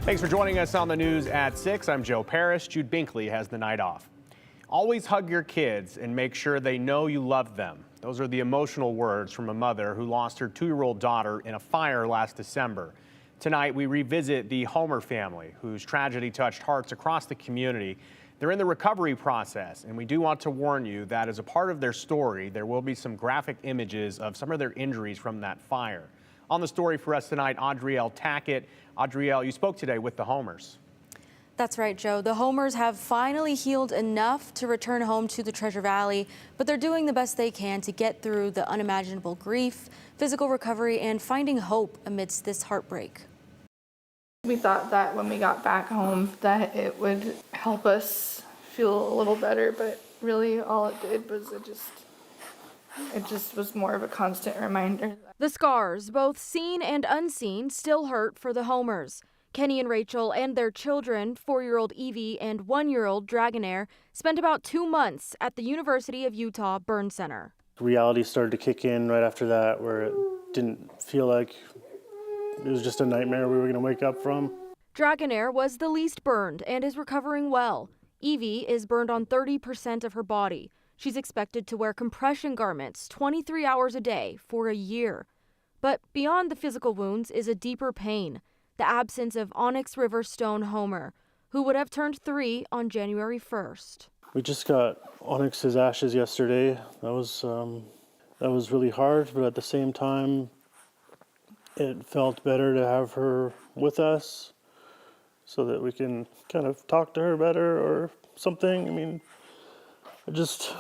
Thanks for joining us on the news at 6. I'm Joe Paris. Jude Binkley has the night off. Always hug your kids and make sure they know you love them. Those are the emotional words from a mother who lost her 2-year-old daughter in a fire last December. Tonight, we revisit the Homer family, whose tragedy touched hearts across the community. They're in the recovery process, and we do want to warn you that as a part of their story, there will be some graphic images of some of their injuries from that fire. On the story for us tonight, Audrielle Tackett. Audrielle, you spoke today with the Homers. That's right, Joe. The Homers have finally healed enough to return home to the Treasure Valley, but they're doing the best they can to get through the unimaginable grief, physical recovery, and finding hope amidst this heartbreak. We thought that when we got back home that it would help us feel a little better, but really all it did was it just was more of a constant reminder. The scars, both seen and unseen, still hurt for the Homers. Kenny and Rachel and their children, 4-year-old Evie and 1-year-old Dragonair, spent about 2 months at the University of Utah Burn Center. Reality started to kick in right after that, where it didn't feel like it was just a nightmare we were going to wake up from. Dragonair was the least burned and is recovering well. Evie is burned on 30% of her body. She's expected to wear compression garments 23 hours a day for a year. But beyond the physical wounds is a deeper pain, the absence of Onyx River Stone Homer, who would have turned 3 on January 1st. We just got Onyx's ashes yesterday. That was really hard, but at the same time, it felt better to have her with us so that we can kind of talk to her better or something. I mean, I just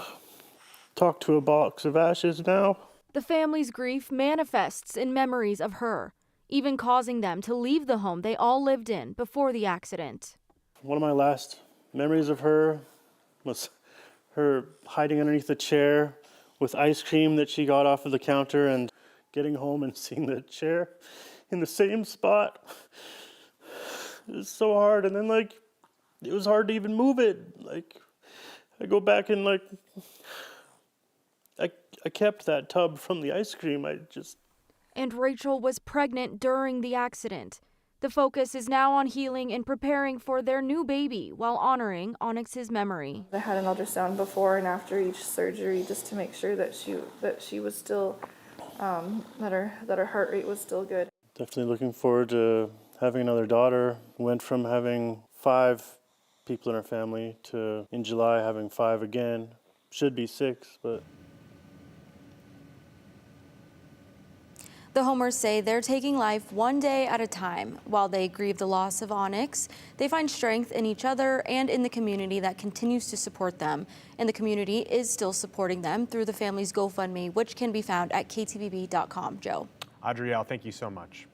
talk to a box of ashes now. The family's grief manifests in memories of her, even causing them to leave the home they all lived in before the accident. One of my last memories of her was her hiding underneath a chair with ice cream that she got off of the counter and getting home and seeing the chair in the same spot. It was so hard, and then it was hard to even move it. I go back and I kept that tub from the ice cream. And Rachel was pregnant during the accident. The focus is now on healing and preparing for their new baby while honoring Onyx's memory. I had an ultrasound before and after each surgery just to make sure that she was still that her heart rate was still good. Definitely looking forward to having another daughter. Went from having 5 people in our family to in July having 5 again. Should be 6, but. The Homers say they're taking life one day at a time. While they grieve the loss of Onyx, they find strength in each other and in the community that continues to support them. And the community is still supporting them through the family's GoFundMe, which can be found at ktvb.com. Joe. Audrielle, thank you so much.